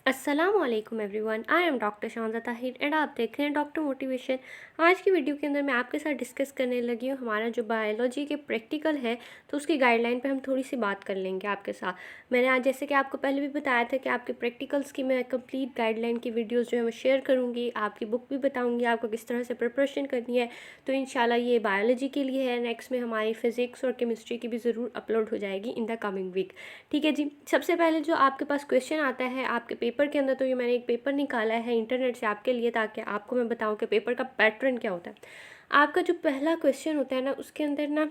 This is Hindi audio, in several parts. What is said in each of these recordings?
अस्सलामुअलैकुम everyone, I am doctor Shanza Tahir and आप देख रहे हैं डॉक्टर मोटिवेशन। आज की वीडियो के अंदर मैं आपके साथ डिस्कस करने लगी हूँ हमारा जो बायोलॉजी के प्रैक्टिकल है, तो उसकी गाइडलाइन पे हम थोड़ी सी बात कर लेंगे आपके साथ। मैंने आज जैसे कि आपको पहले भी बताया था कि आपके प्रैक्टिकल्स की मैं कंप्लीट गाइडलाइन की वीडियोज़ जो है मैं शेयर करूँगी, आपकी बुक भी बताऊँगी आपको किस तरह से प्रिपरेशन करनी है। तो इंशाल्लाह ये बायोलॉजी के लिए है, नेक्स्ट में हमारी फ़िज़िक्स और केमिस्ट्री की भी ज़रूर अपलोड हो जाएगी इन द कमिंग वीक। ठीक है जी। सबसे पहले जो आपके पास क्वेश्चन आता है आपके पेपर के अंदर, तो ये मैंने एक पेपर निकाला है इंटरनेट से आपके लिए, ताकि आपको मैं बताऊं कि पेपर का पैटर्न क्या होता है। आपका जो पहला क्वेश्चन होता है ना, उसके अंदर ना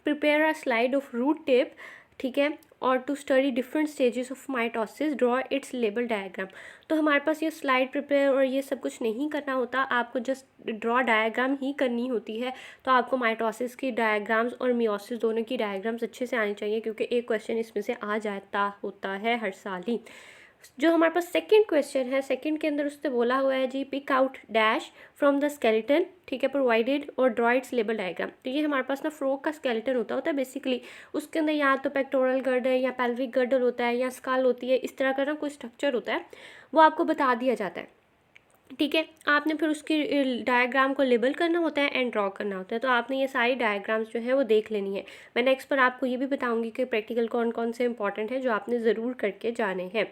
prepare a slide of root tip, ठीक है, और to study different stages of mitosis draw its label diagram. तो हमारे पास ये स्लाइड प्रिपेयर और ये सब कुछ नहीं करना होता, आपको जस्ट ड्रॉ डायग्राम ही करनी होती है। तो आपको माइटोसिस की डायग्राम्स और मियोसिस दोनों की डायग्राम्स अच्छे से आनी चाहिए, क्योंकि एक क्वेश्चन इसमें से आ जाता होता है हर साल ही। जो हमारे पास सेकंड क्वेश्चन है, सेकंड के अंदर उससे बोला हुआ है जी pick out dash from the skeleton, ठीक है, प्रोवाइडेड और ड्रॉ इट्स लेबल डायग्राम। तो ये हमारे पास ना फ्रॉग का स्केलेटन होता है बेसिकली। उसके अंदर या तो पेक्टोरल गर्डर या पेल्विक गर्डर होता है या स्कल होती है, इस तरह का ना कोई स्ट्रक्चर होता है, वो आपको बता दिया जाता है। ठीक है, आपने फिर उसकी डायग्राम को लेबल करना होता है एंड ड्रॉ करना होता है। तो आपने ये सारी डायग्राम्स जो है वो देख लेनी है। मैं नेक्स्ट पर आपको ये भी बताऊंगी कि प्रैक्टिकल कौन कौन से इंपॉर्टेंट है जो आपने ज़रूर करके जाने हैं।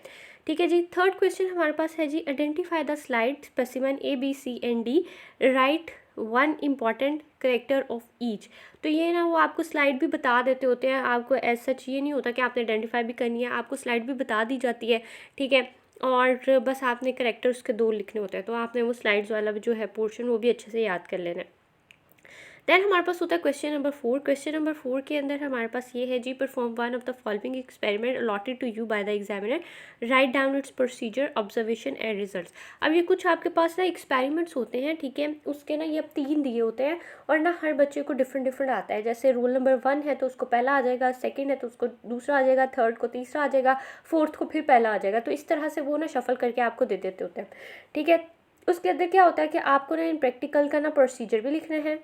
ठीक है जी। थर्ड क्वेश्चन हमारे पास है जी identify the slide specimen ABCND, write one important character of each. तो ये ना वो आपको स्लाइड भी बता देते होते हैं, आपको एज सच ये नहीं होता कि आपने आइडेंटिफाई भी करनी है, आपको स्लाइड भी बता दी जाती है। ठीक है, और बस आपने करेक्टर उसके 2 लिखने होते हैं, तो आपने वो स्लाइड्स वाला जो है पोर्शन वो भी अच्छे से याद कर लेना है। देन हमारे पास होता है क्वेश्चन नंबर 4। क्वेश्चन नंबर 4 के अंदर हमारे पास ये है जी perform one of the following experiment allotted to you by the examiner, write down its procedure observation and results. अब ये कुछ आपके पास ना एक्सपेरिमेंट्स होते हैं, ठीक है, उसके ना ये अब 3 दिए होते हैं और ना हर बच्चे को डिफरेंट डिफरेंट आता है। जैसे रोल नंबर 1 है तो उसको पहला आ जाएगा, सेकेंड है तो उसको दूसरा आ जाएगा, थर्ड को तीसरा आ जाएगा, फोर्थ को फिर पहला आ जाएगा। तो इस तरह से वो ना शफल करके आपको दे देते होते हैं। ठीक है, उसके अंदर क्या होता है कि आपको ना इन प्रैक्टिकल का ना प्रोसीजर भी लिखना है,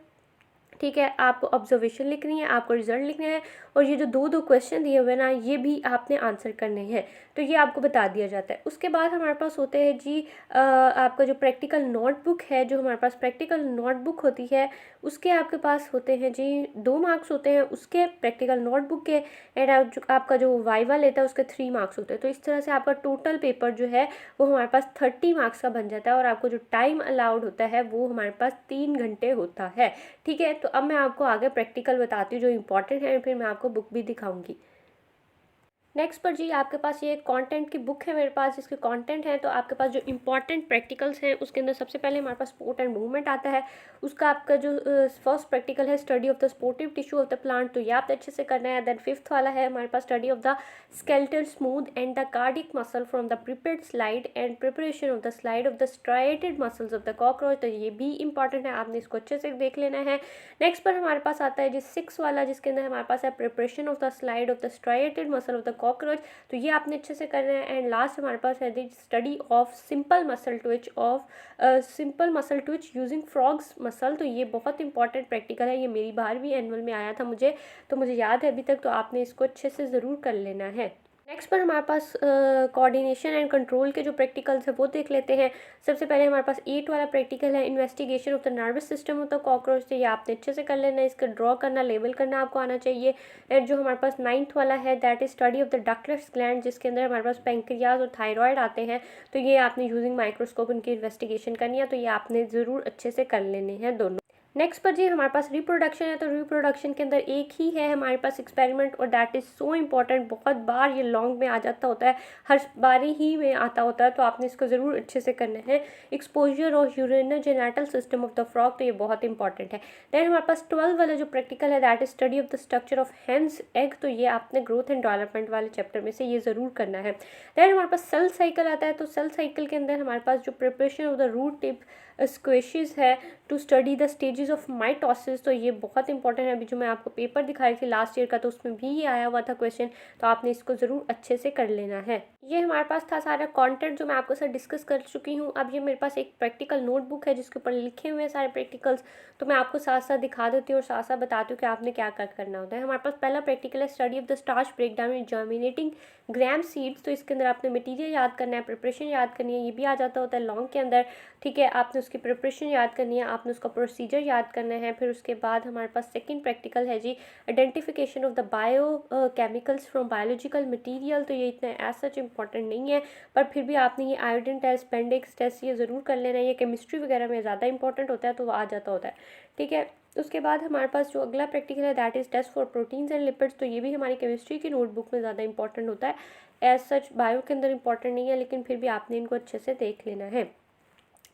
ठीक है, आपको ऑब्जर्वेशन लिखनी है, आपको रिजल्ट लिखने हैं, और ये जो 2 क्वेश्चन दिए हुए ना ये भी आपने आंसर करने हैं। तो ये आपको बता दिया जाता है। उसके बाद हमारे पास होते हैं जी आपका जो प्रैक्टिकल नोटबुक है, जो हमारे पास प्रैक्टिकल नोटबुक होती है उसके आपके पास होते हैं जी 2 मार्क्स होते हैं उसके प्रैक्टिकल नोटबुक के, एंड आपका जो वाइवा लेता है उसके 3 मार्क्स होते हैं। तो इस तरह से आपका टोटल पेपर जो है वो हमारे पास 30 मार्क्स का बन जाता है, और आपको जो टाइम अलाउड होता है वो हमारे पास 3 घंटे होता है। ठीक है, तो अब मैं आपको आगे प्रैक्टिकल बताती हूँ जो इंपॉर्टेंट है, फिर मैं आपको बुक भी दिखाऊंगी। नेक्स्ट पर जी आपके पास ये कंटेंट की बुक है मेरे पास, जिसके कंटेंट है। तो आपके पास जो इंपॉर्टेंट प्रैक्टिकल्स हैं उसके अंदर सबसे पहले हमारे पास स्पोर्ट एंड मूवमेंट आता है। उसका आपका जो फर्स्ट प्रैक्टिकल है study of the sportive tissue of the plant, तो ये आप अच्छे से करना है। देन फिफ्थ वाला है हमारे पास study of the skeletal smooth and the cardiac muscle from the prepared slide and preparation of the slide of the striated muscles of the cockroach, तो ये भी इंपॉर्टेंट है, आपने इसको अच्छे से देख लेना है। नेक्स्ट पर हमारे पास आता है जी 6 वाला, जिसके अंदर हमारे पास है preparation of the slide of the striated muscle of the cockroach, तो ये आपने अच्छे से करना है। एंड लास्ट हमारे पास है the study of simple muscle twitch using frog's muscle, तो ये बहुत इंपॉर्टेंट प्रैक्टिकल है, ये मेरी बार भी एनुअल में आया था मुझे याद है अभी तक, तो आपने इसको अच्छे से ज़रूर कर लेना है। नेक्स्ट पर हमारे पास कोऑर्डिनेशन एंड कंट्रोल के जो प्रैक्टिकल्स है वो देख लेते हैं। सबसे पहले हमारे पास 8 वाला प्रैक्टिकल है investigation of the nervous system of the cockroach, तो ये आपने अच्छे से कर लेना है, इसका ड्रॉ करना लेबल करना आपको आना चाहिए। एंड जो हमारे पास 9th वाला है that is study of the ductless gland, जिसके अंदर हमारे पास पेंक्रियाज और थायराइड आते हैं, तो ये आपने यूजिंग माइक्रोस्कोप उनकी इन्वेस्टिगेशन करनी है, तो ये आपने ज़रूर अच्छे से कर लेने हैं दोनों। नेक्स्ट पर जी हमारे पास रिप्रोडक्शन है। तो रिप्रोडक्शन के अंदर एक ही है हमारे पास एक्सपेरिमेंट, और दैट इज़ सो इम्पॉर्टेंट, बहुत बार ये लॉन्ग में आ जाता होता है, हर बारी ही में आता होता है, तो आपने इसको ज़रूर अच्छे से करना है। Exposure of urinary genital system of the frog, तो ये बहुत इंपॉर्टेंट है। देन हमारे पास 12 वाला जो प्रैक्टिकल है that is study of the structure of hence egg, तो ये आपने ग्रोथ एंड डेवलपमेंट वाले चैप्टर में से ये ज़रूर करना है। देन हमारे पास सेल साइकिल आता है। तो सेल साइकिल के अंदर हमारे पास जो preparation of the root tip squashes है, to study the stages of mitosis. तो ये बहुत इंपॉर्टेंट है, अभी जो मैं आपको पेपर दिखा रही थी लास्ट ईयर का, तो उसमें भी ये आया हुआ था क्वेश्चन, तो आपने इसको ज़रूर अच्छे से कर लेना है। ये हमारे पास था सारा कंटेंट जो मैं आपके साथ डिस्कस कर चुकी हूँ। अब ये मेरे पास एक प्रैक्टिकल नोटबुक है जिसके ऊपर लिखे हुए हैं सारे प्रैक्टिकल्स, तो मैं आपको साथ साथ दिखा देती हूँ और साथ साथ बताती हूँ कि आपने क्या क्या करना होता है। हमारे पास पहला प्रैक्टिकल है study of the starch breakdown in germinating gram seeds. तो इसके अंदर आपने मटीरियल याद करना है, प्रिपरेशन याद करनी है, ये भी आ जाता होता है लॉन्ग के अंदर, ठीक है। आपने उसकी प्रिपरेशन याद करनी है, आपने उसका प्रोसीजर याद करना है। फिर उसके बाद हमारे पास सेकंड प्रैक्टिकल है जी identification of the biochemicals from biological material. तो ये इतना एज सच इंपॉर्टेंट नहीं है, पर फिर भी आपने ये आयोडीन टेस्ट, पेंडिक्स टेस्ट ये ज़रूर कर लेना है। ये केमिस्ट्री वगैरह में ज़्यादा इंपॉर्टेंट होता है, तो वो आ जाता होता है, ठीक है। उसके बाद हमारे पास जो अगला प्रैक्टिकल है that is test for proteins and lipids. तो ये भी हमारी केमिस्ट्री की नोटबुक में ज़्यादा इंपॉर्टेंट होता है, एज सच बायो के अंदर इंपॉर्टेंट नहीं है, लेकिन फिर भी आपने इनको अच्छे से देख लेना है।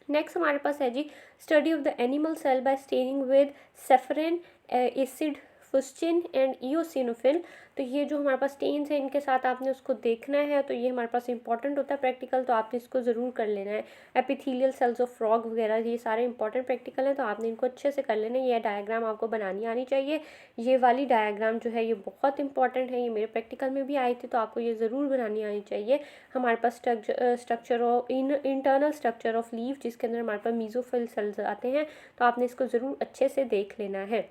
नेक्स्ट हमारे पास है जी study of the animal cell by staining with safranin acid fuchsin and eosinophil. तो ये जो हमारे पास स्टेन्स हैं इनके साथ आपने उसको देखना है, तो ये हमारे पास इंपॉर्टेंट होता है प्रैक्टिकल, तो आपने इसको ज़रूर कर लेना है। एपिथेलियल सेल्स ऑफ फ्रॉग वगैरह ये सारे इंपॉर्टेंट प्रैक्टिकल हैं, तो आपने इनको अच्छे से कर लेना है। ये डायग्राम आपको बनानी आनी चाहिए, ये वाली डायग्राम जो है ये बहुत इंपॉर्टेंट है, ये मेरे प्रैक्टिकल में भी आई थी, तो आपको ये ज़रूर बनानी आनी चाहिए। हमारे पास structure of internal structure of leaf, जिसके अंदर हमारे पास मीजोफिल सेल्स आते हैं, तो आपने इसको ज़रूर अच्छे से देख लेना है,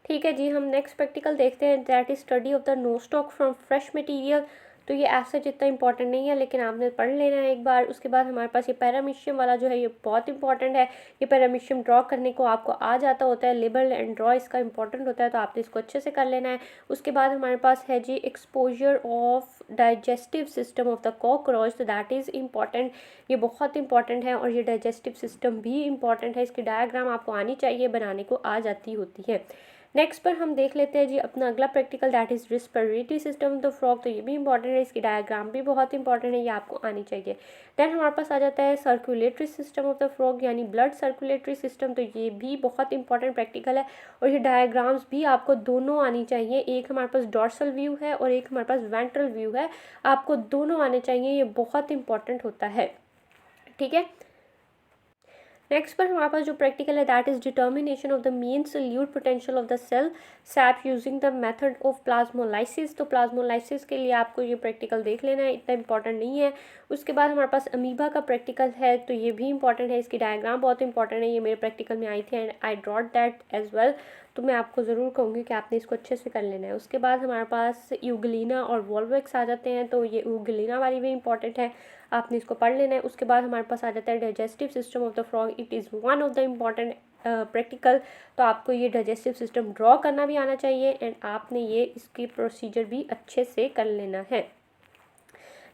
ठीक है जी। हम नेक्स्ट प्रैक्टिकल देखते हैं that is study of the Nostoc from fresh material. तो ये ऐसा जितना इंपॉर्टेंट नहीं है, लेकिन आपने पढ़ लेना है एक बार। उसके बाद हमारे पास ये पैरामीशियम वाला जो है ये बहुत इंपॉर्टेंट है। ये पैरामीशियम ड्रॉ करने को आपको आ जाता होता है, लेबल एंड ड्रॉ इसका इंपॉर्टेंट होता है, तो आपने इसको अच्छे से कर लेना है। उसके बाद हमारे पास है जी exposure of digestive system of the cockroach. तो दैट इज़ इंपॉर्टेंट, ये बहुत इंपॉर्टेंट है, और ये डाइजेस्टिव सिस्टम भी इंपॉर्टेंट है। इसकी डायग्राम आपको आनी चाहिए, बनाने को आ जाती होती है। नेक्स्ट पर हम देख लेते हैं जी अपना अगला practical that is respiratory system of the frog. तो ये भी इंपॉर्टेंट है, इसकी डायग्राम भी बहुत इंपॉर्टेंट है, ये आपको आनी चाहिए। देन हमारे पास आ जाता है circulatory system of the frog, यानी ब्लड सर्कुलेटरी सिस्टम। तो ये भी बहुत इंपॉर्टेंट प्रैक्टिकल है, और ये डायग्राम्स भी आपको दोनों आनी चाहिए। एक हमारे पास डॉर्सल व्यू है और एक हमारे पास वेंट्रल व्यू है, आपको दोनों आने चाहिए, ये बहुत इंपॉर्टेंट होता है, ठीक है। नेक्स्ट पर हमारे पास जो प्रैक्टिकल है that is determination of the mean solute potential of the cell sap using the method of plasmolysis. तो प्लाज्मोलाइसिस के लिए आपको ये प्रैक्टिकल देख लेना है, इतना इंपॉर्टेंट नहीं है। उसके बाद हमारे पास अमीबा का प्रैक्टिकल है, तो ये भी इंपॉर्टेंट है, इसकी डायग्राम बहुत इंपॉर्टेंट है, ये मेरे प्रैक्टिकल में आई थी and I drew that as well. तो मैं आपको ज़रूर कहूँगी कि आपने इसको अच्छे से कर लेना है। उसके बाद हमारे पास यूग्लिना और वॉल्वेक्स आ जाते हैं, तो ये यूग्लिना वाली भी इंपॉर्टेंट है, आपने इसको पढ़ लेना है। उसके बाद हमारे पास आ जाता है digestive system of the frog, it is one of the important practical. तो आपको ये डाइजेस्टिव सिस्टम ड्रॉ करना भी आना चाहिए, एंड आपने ये इसकी प्रोसीजर भी अच्छे से कर लेना है।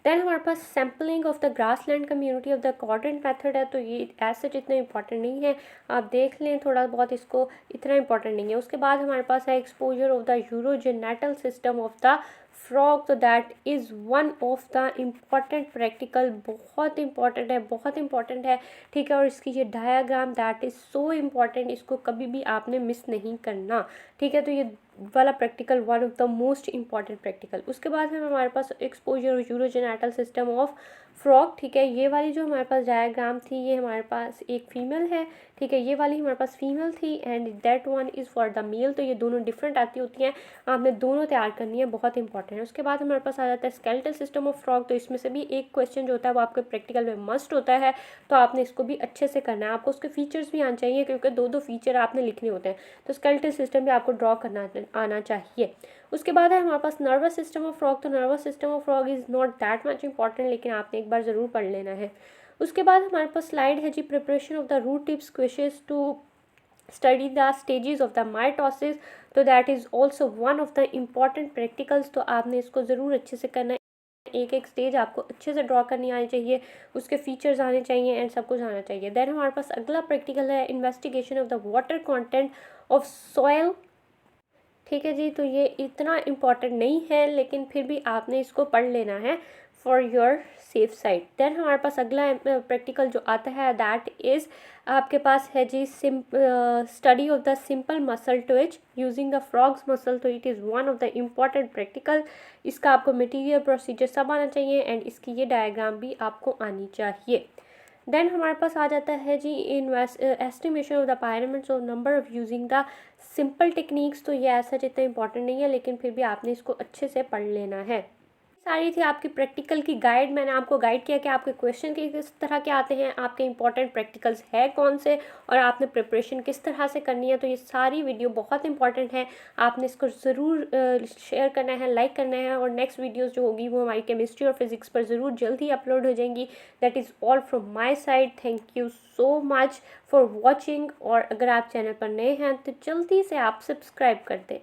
देन हमारे पास sampling of the grassland community of the quadrat method है, तो ये एज सच इतना इंपॉर्टेंट नहीं है, आप देख लें थोड़ा बहुत, इसको इतना इंपॉर्टेंट नहीं है। उसके बाद हमारे पास है exposure of the urogenital system of the frog. तो that is one of the important practical, बहुत इंपॉर्टेंट है, बहुत इंपॉर्टेंट है, ठीक है। और इसकी ये diagram that is so important, इसको कभी भी आपने मिस नहीं करना, ठीक है। तो ये वाला practical one of the most important practical. उसके बाद है हमारे पास एक्सपोजर यूरोजेनेटल सिस्टम ऑफ फ्रॉग, ठीक है। ये वाली जो हमारे पास डायग्राम थी ये हमारे पास एक फीमेल है, ठीक है, ये वाली हमारे पास फीमेल थी and that one is for the male. तो ये दोनों डिफरेंट आती होती हैं, आपने दोनों तैयार करनी है, बहुत इंपॉर्टेंट है। उसके बाद हमारे पास आ जाता है स्केलेटल सिस्टम ऑफ फ्रॉग। तो इसमें से भी एक क्वेश्चन जो होता है वो आपके प्रैक्टिकल में मस्ट होता है, तो आपने इसको भी अच्छे से करना है, आपको उसके फीचर्स भी आने चाहिए, क्योंकि दो फीचर आपने लिखने होते हैं, तो स्केलेटल सिस्टम भी आपको ड्रॉ करना आना चाहिए। उसके बाद है हमारे पास नर्वस सिस्टम ऑफ फ्रॉग। तो nervous system of frog is not that much important, लेकिन आपने एक बार ज़रूर पढ़ लेना है। उसके बाद हमारे पास स्लाइड है जी preparation of the root tip squashes to study the stages of the mitosis. तो that is also one of the important practicals, तो आपने इसको ज़रूर अच्छे से करना है। एक एक स्टेज आपको अच्छे से ड्रॉ करनी आनी चाहिए, उसके फीचर्स आने चाहिए एंड सब कुछ आना चाहिए। देन हमारे पास अगला प्रैक्टिकल है investigation of the water content of soil, ठीक है जी। तो ये इतना इम्पॉर्टेंट नहीं है, लेकिन फिर भी आपने इसको पढ़ लेना है for your safe side. Then हमारे पास अगला प्रैक्टिकल जो आता है दैट इज़ आपके पास है जी study of the simple muscle twitch using the frog's muscle. तो it is one of the important practical, इसका आपको मटीरियल प्रोसीजर सब आना चाहिए एंड इसकी ये डायग्राम भी आपको आनी चाहिए। देन हमारे पास आ जाता है जी एस्टिमेशन ऑफ द पायरामिड्स और number of using the simple techniques. तो ये ऐसा जितना इंपॉर्टेंट नहीं है, लेकिन फिर भी आपने इसको अच्छे से पढ़ लेना है। सारी थी आपकी प्रैक्टिकल की गाइड। मैंने आपको गाइड किया कि आपके क्वेश्चन किस तरह के आते हैं, आपके इंपॉर्टेंट प्रैक्टिकल्स है कौन से, और आपने प्रिपरेशन किस तरह से करनी है। तो ये सारी वीडियो बहुत इंपॉर्टेंट है, आपने इसको ज़रूर शेयर करना है, लाइक करना है। और नेक्स्ट वीडियोस जो होगी वो हमारी केमिस्ट्री और फिजिक्स पर ज़रूर जल्द ही अपलोड हो जाएंगी। That is all from my side. Thank you so much for watching. और अगर आप चैनल पर नए हैं तो जल्दी से आप सब्सक्राइब कर दें।